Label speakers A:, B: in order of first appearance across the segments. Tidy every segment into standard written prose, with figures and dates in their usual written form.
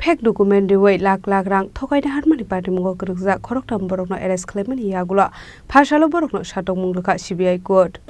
A: fake document rewai lak rang thokai na harmani party mungo krukja Khoroktham Borokno arrest Khlaimani Yakulo Phasalo Borokno Satokmung Rwkha CBI court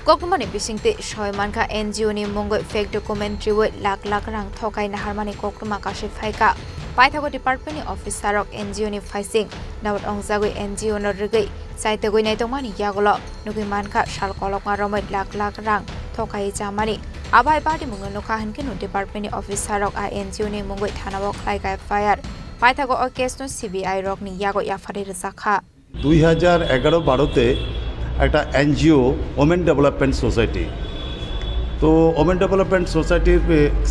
B: Khoroktham bisingte Khlaimani NGO ni mongoi fake documentary woi lak rang thokai na harmani Khoroktham kashe phaika paithago department ni officer rok NGO ni phaising nawat ongjagoi NGO no rgai saitagoi nai tongmani Yakulo nugui mankha sal kolok ngaromoi lak rang thokai jamani abai party mungno nokha hanke no department ni officer rok a NGO ni mongoi thanabo khlaikai fire paithago o case no CBI rok ni yago yafari rwkha
C: 2011-12 তে একটা NGO women development society তো women development সোসাইটির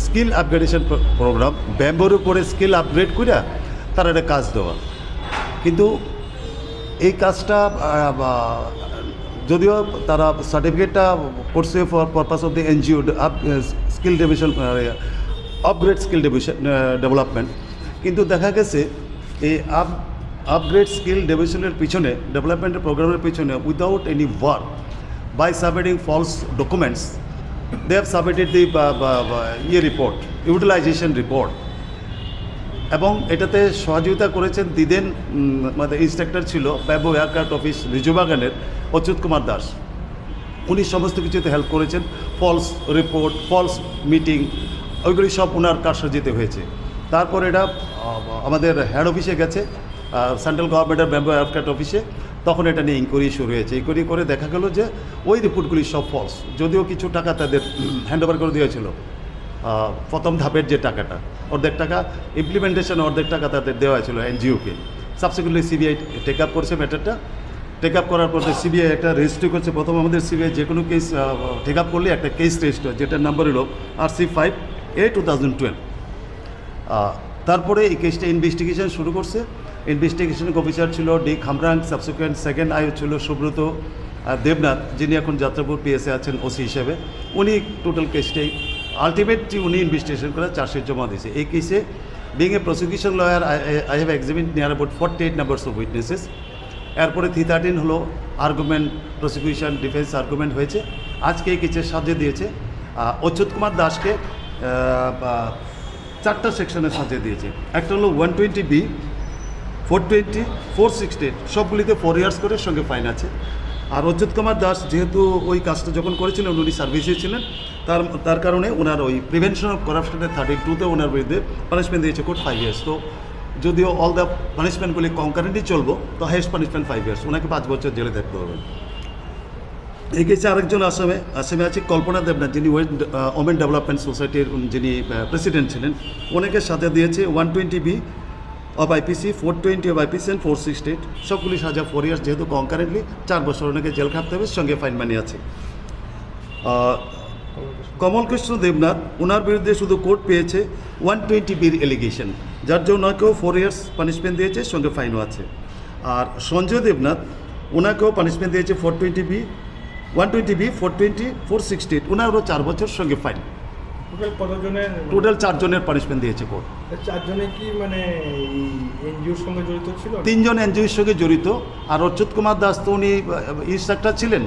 C: skill upgradation programme ব্যাম্বোর উপরে skill upgrade করে তার একটা কাজ দেওয়া কিন্তু এই কাজটা যদিও তারা সার্টিফিকেটটা করছে for purpose of the NGO skill division upgrade skill division development কিন্তু দেখা গেছে এই upgrade skill divisional pichone development program pichone without any work by submitting false documents they have submitted the year report utilization report এবং এটাতে সহযোগিতা করেছেন the then মানে instructor ছিল ব্যাম্বো এয়ারক্রাফট অফিস রিজুবাগানের অচ্যুত কুমার দাস উনি সমস্ত কিছুতে হেল্প করেছেন ফলস রিপোর্ট ফলস মিটিং ওইগুলি সব ওনার কারসাজিতে হয়েছে তারপর এটা আমাদের হেড অফিসে গেছে সেন্ট্রাল গভর্নমেন্টের ব্যাম্বো এয়ারক্রাফট অফিসে তখন এটা নিয়ে ইনকোয়ারি শুরু হয়েছে ইনকোয়ারি করে দেখা গেল যে ওই রিপোর্টগুলি সব ফলস যদিও কিছু টাকা তাদের হ্যান্ড ওভার করে দিয়েছিল প্রথম ধাপের যে টাকাটা অর্ধেক টাকা ইমপ্লিমেন্টেশন অর্ধেক টাকা তাদের দেওয়া হয়েছিল এনজিওকে সাবসিকুয়েন্টলি সিবিআই টেক আপ করছে ম্যাটারটা টেক আপ করার পর সিবিআই একটা রেজিস্ট্রি করছে প্রথম আমাদের সিবিআই যে কোনো কেস টেক আপ করলে একটা কেস রেজিস্টার যেটার নাম্বার হলো RC5A/2012 তারপরে এই কেসটা ইনভেস্টিগেশন শুরু করছে ইনভেস্টিগেশন অফিসার ছিল ডি খোরাং সাবসিকুয়েন্ট সেকেন্ড আইও ছিল সুব্রত দেবনাথ যিনি এখন যাত্রাপুর পিএসএ আছেন ওসি হিসেবে উনি টোটাল কেসটাই আলটিমেটলি উনি ইনভেস্টিগেশন করে চার্জশিট জমা দিয়েছে এই কেসে being a prosecution lawyer I have examined near about 48 numbers of witnesses এরপরে 313 হলো আর্গুমেন্ট প্রসিকিউশন ডিফেন্স আর্গুমেন্ট হয়েছে আজকে এই কেসের সাজা দিয়েছে অচ্যুত কুমার দাসকে 4টা সেকশনে সাজা দিয়েছে একটা হলো 120B 420 468 সবগুলিতে 4 ইয়ার্স করে সঙ্গে ফাইন আছে আর অচ্যুত কুমার দাস যেহেতু ওই কাজটা যখন করেছিলেন উনি সার্ভিসে ছিলেন তার কারণে ওনার ওই প্রিভেনশন অফ করাপশনের 32তে ওনার বিরুদ্ধে পানিশমেন্ট দিয়েছে কোর্ট 5 ইয়ার্স তো যদিও অল দ্য পানিশমেন্টগুলি কনকারেন্টলি চলবো তো হাইয়েস্ট পানিশমেন্ট 5 ইয়ার্স ওনাকে 5 বছর জেলে থাকতে হবে এই কেসে আরেকজন আসামে আছে কল্পনা দেবনাথ যিনি ওমেন ডেভেলপমেন্ট সোসাইটির যিনি প্রেসিডেন্ট ছিলেন ওনাকে সাজা দিয়েছে 120B of IPC 420 of IPC and 468 সবগুলি সাজা 4 ইয়ার্স যেহেতু কনকারেন্টলি 4 বছর ওনাকে জেল খাটতে হবে সঙ্গে ফাইন মানি আছে কমলকৃষ্ণ দেবনাথ ওনার বিরুদ্ধে শুধু কোর্ট পেয়েছে 120Bর এলিগেশন যার জন্য ওনাকেও 4 ইয়ার্স পানিশমেন্ট দিয়েছে সঙ্গে ফাইনও আছে আর সঞ্জয় দেবনাথ ওনাকেও পানিশমেন্ট দিয়েছে 420B 120B 420 468 ওনারও 4 বছর সঙ্গে ফাইন টোটাল 4 জনের পানিশমেন্ট দিয়েছে কোর্ট
D: 4 জনে কি মানে এনজিওর সঙ্গে জড়িত ছিল
C: 3 জন এনজিওর সঙ্গে জড়িত আর অচ্যুত কুমার দাস তো উনি ইনস্ট্রাক্টর ছিলেন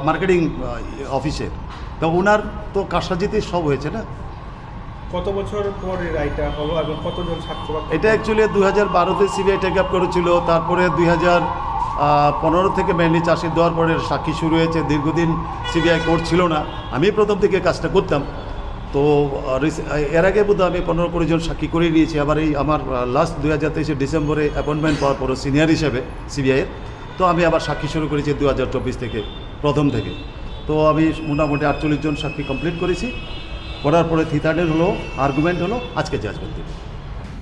C: মার্কেটিং অফিসে তো ওনার তো কারসাজিতে সব হয়েছে না
D: কত বছর পরে রায়টা হলো এবং কতজন সাক্ষ্য
C: এটা অ্যাকচুয়ালি 2012-তে সিবিআই টেক আপ করেছিল তারপরে 2015 থেকে মেনলি চার্জশিট দেওয়ার পরে সাক্ষী শুরু হয়েছে দীর্ঘদিন সিবিআই কোর্ট ছিল না আমি প্রথম থেকে কাজটা করতাম তো এর আগে বোধহয় আমি 15-20 জন সাক্ষী করে নিয়েছি আবার এই আমার লাস্ট 2023 ডিসেম্বরে অ্যাপয়েন্টমেন্ট পাওয়ার পর সিনিয়র হিসেবে সিবিআইয়ের তো আমি আবার সাক্ষী শুরু করেছি 2024 থেকে প্রথম থেকে তো আমি মোটামুটি 48 জন সাক্ষী কমপ্লিট করেছি করার পরে 313 হলো আর্গুমেন্ট হলো আজকে জাজমেন্ট দেবে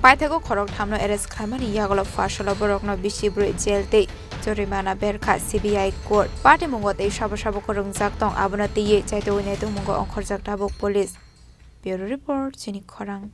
B: পাইথাগো Khoroktham arrest Khlaimani Yakulo Phasalo Borokno bisibru jelte jorimana berkha CBI court party mungote sabo korungjak tong abonati ye chaito winai tong mungo onkhorjak tabuk police Bureau report Chini Khorang